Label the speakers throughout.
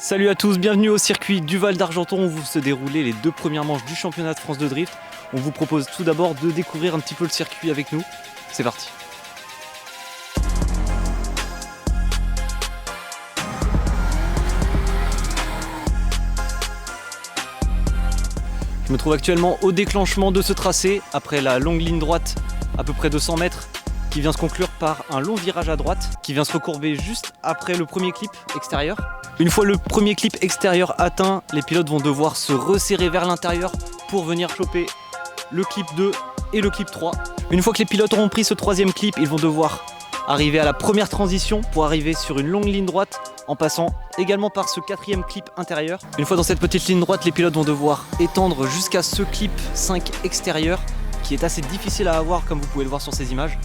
Speaker 1: Salut à tous, bienvenue au circuit du Val d'Argenton où vont se dérouler les 2 premières manches du championnat de France de drift. On vous propose tout d'abord de découvrir un petit peu le circuit avec nous. C'est parti. Je me trouve actuellement au déclenchement de ce tracé après la longue ligne droite à peu près de 100 mètres qui vient se conclure par un long virage à droite qui vient se recourber juste après le premier clip extérieur. Une fois le premier clip extérieur atteint, les pilotes vont devoir se resserrer vers l'intérieur pour venir choper le clip 2 et le clip 3. Une fois que les pilotes auront pris ce troisième clip, ils vont devoir arriver à la première transition pour arriver sur une longue ligne droite en passant également par ce quatrième clip intérieur. Une fois dans cette petite ligne droite, les pilotes vont devoir étendre jusqu'à ce clip 5 extérieur qui est assez difficile à avoir comme vous pouvez le voir sur ces images.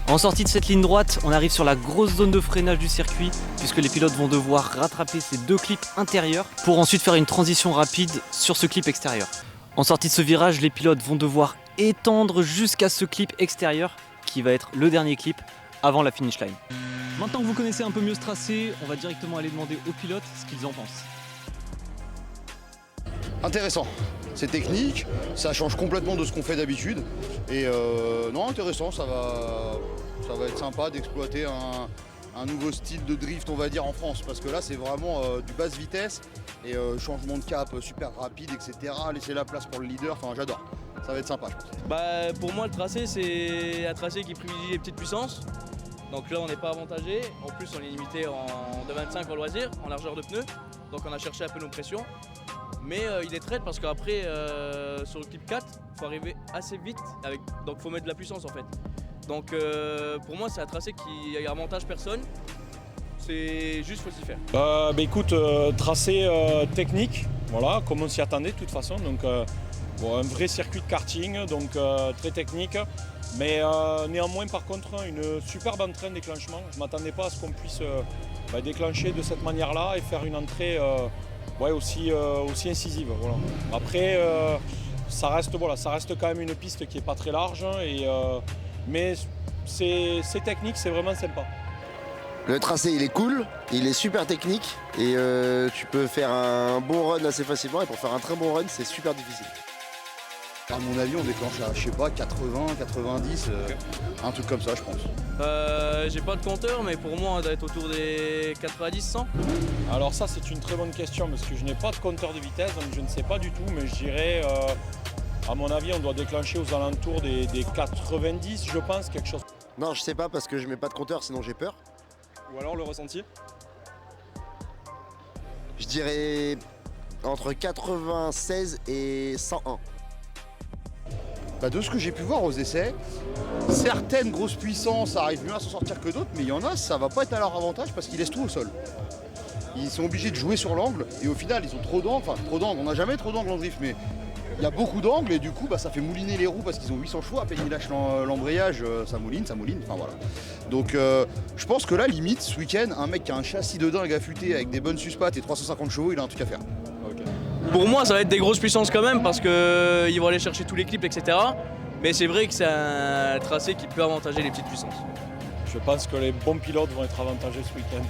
Speaker 1: En sortie de cette ligne droite, on arrive sur la grosse zone de freinage du circuit puisque les pilotes vont devoir rattraper ces 2 clips intérieurs pour ensuite faire une transition rapide sur ce clip extérieur. En sortie de ce virage, les pilotes vont devoir étendre jusqu'à ce clip extérieur qui va être le dernier clip avant la finish line. Maintenant que vous connaissez un peu mieux ce tracé, on va directement aller demander aux pilotes ce qu'ils en pensent.
Speaker 2: Intéressant, c'est technique, ça change complètement de ce qu'on fait d'habitude. Et non, intéressant, ça va être sympa d'exploiter un nouveau style de drift, on va dire, en France. Parce que là, c'est vraiment du basse vitesse et changement de cap super rapide, etc. Laisser la place pour le leader, enfin j'adore. Ça va être sympa, je pense.
Speaker 3: Pour moi, le tracé, c'est un tracé qui privilégie les petites puissances. Donc là, on n'est pas avantagé. En plus, on est limité de 25 en loisir, en largeur de pneus. Donc on a cherché un peu nos pressions. Mais il est traite parce qu'après, sur le clip 4, il faut arriver assez vite. Donc il faut mettre de la puissance en fait. Donc pour moi, c'est un tracé qui avantage personne. C'est juste, faut s'y faire.
Speaker 4: Écoute, tracé technique, voilà, comme on s'y attendait de toute façon. Donc un vrai circuit de karting, donc très technique. Mais néanmoins, par contre, une superbe entrée de déclenchement. Je ne m'attendais pas à ce qu'on puisse déclencher de cette manière-là et faire une entrée aussi incisive. Voilà. Après, ça reste quand même une piste qui n'est pas très large, mais c'est technique, c'est vraiment sympa.
Speaker 5: Le tracé il est cool, il est super technique et tu peux faire un bon run assez facilement et pour faire un très bon run c'est super difficile.
Speaker 2: À mon avis, on déclenche à, je sais pas, 80, 90, un truc comme ça, je pense.
Speaker 3: J'ai pas de compteur, mais pour moi, on doit être autour des 90-100.
Speaker 4: Alors ça, c'est une très bonne question parce que je n'ai pas de compteur de vitesse, donc je ne sais pas du tout, mais je dirais, à mon avis, on doit déclencher aux alentours des 90, je pense, quelque chose.
Speaker 5: Non, je sais pas parce que je mets pas de compteur, sinon j'ai peur.
Speaker 6: Ou alors le ressenti?
Speaker 5: Je dirais entre 96 et 101.
Speaker 2: De ce que j'ai pu voir aux essais, certaines grosses puissances arrivent mieux à s'en sortir que d'autres, mais il y en a, ça va pas être à leur avantage parce qu'ils laissent tout au sol. Ils sont obligés de jouer sur l'angle et au final, ils ont trop d'angles, on n'a jamais trop d'angles en drift, mais il y a beaucoup d'angles et du coup, ça fait mouliner les roues parce qu'ils ont 800 chevaux, à peine ils lâchent l'embrayage, ça mouline, enfin voilà. Donc je pense que là, limite, ce week-end, un mec qui a un châssis de dingue affûté avec des bonnes suspattes et 350 chevaux, il a un truc à faire.
Speaker 3: Pour moi, ça va être des grosses puissances quand même parce qu'ils vont aller chercher tous les clips, etc. Mais c'est vrai que c'est un tracé qui peut avantager les petites puissances.
Speaker 4: Je pense que les bons pilotes vont être avantagés ce week-end.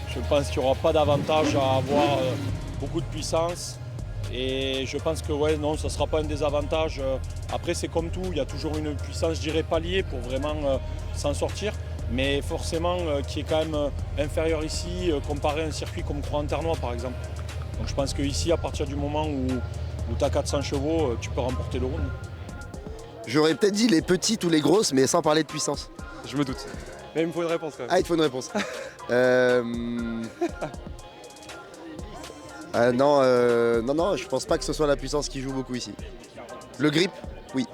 Speaker 4: Je pense qu'il n'y aura pas d'avantage à avoir beaucoup de puissance. Et je pense que ça ne sera pas un désavantage. Après, c'est comme tout, il y a toujours une puissance, je dirais, palier pour vraiment s'en sortir. Mais forcément, qui est quand même inférieur ici, comparé à un circuit comme Croix-en-Ternois, par exemple. Donc je pense qu'ici, à partir du moment où tu as 400 chevaux, tu peux remporter le round.
Speaker 5: J'aurais peut-être dit les petites ou les grosses, mais sans parler de puissance.
Speaker 6: Je me doute. Mais il me faut une réponse quand même.
Speaker 5: Ah, il te faut une réponse. Non, je pense pas que ce soit la puissance qui joue beaucoup ici. Le grip, oui.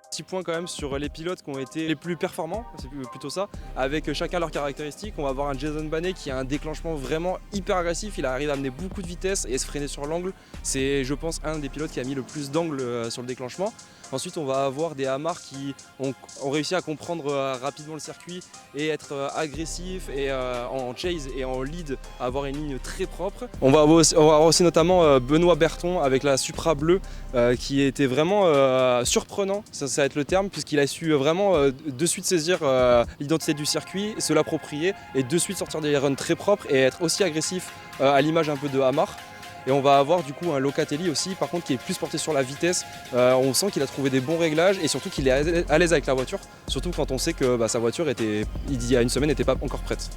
Speaker 6: Petit point quand même sur les pilotes qui ont été les plus performants, c'est plutôt ça, avec chacun leurs caractéristiques. On va avoir un Jason Banet qui a un déclenchement vraiment hyper agressif, il arrive à amener beaucoup de vitesse et se freiner sur l'angle. C'est, je pense, un des pilotes qui a mis le plus d'angle sur le déclenchement. Ensuite, on va avoir des Amarres qui ont réussi à comprendre rapidement le circuit et être agressifs et en chase et en lead, avoir une ligne très propre. On va avoir aussi notamment Benoît Berton avec la Supra bleue qui était vraiment surprenant, ça va être le terme, puisqu'il a su vraiment de suite saisir l'identité du circuit, se l'approprier et de suite sortir des runs très propres et être aussi agressif à l'image un peu de Amarre. Et on va avoir du coup un Locatelli aussi, par contre qui est plus porté sur la vitesse. On sent qu'il a trouvé des bons réglages et surtout qu'il est à l'aise avec la voiture, surtout quand on sait que sa voiture il y a une semaine n'était pas encore prête.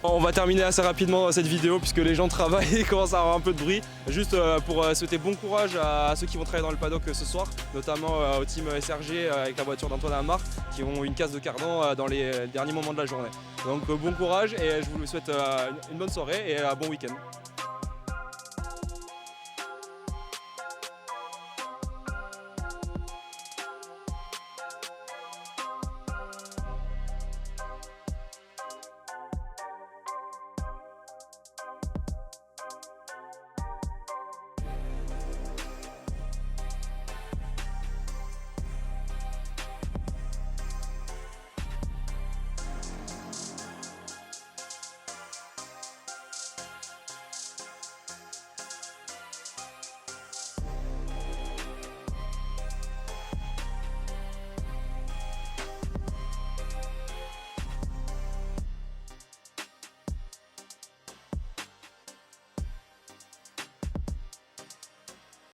Speaker 6: On va terminer assez rapidement cette vidéo puisque les gens travaillent et commencent à avoir un peu de bruit. Juste pour souhaiter bon courage à ceux qui vont travailler dans le paddock ce soir, notamment au team SRG avec la voiture d'Antoine Amarre qui ont une casse de cardan dans les derniers moments de la journée. Donc bon courage et je vous souhaite une bonne soirée et un bon week-end.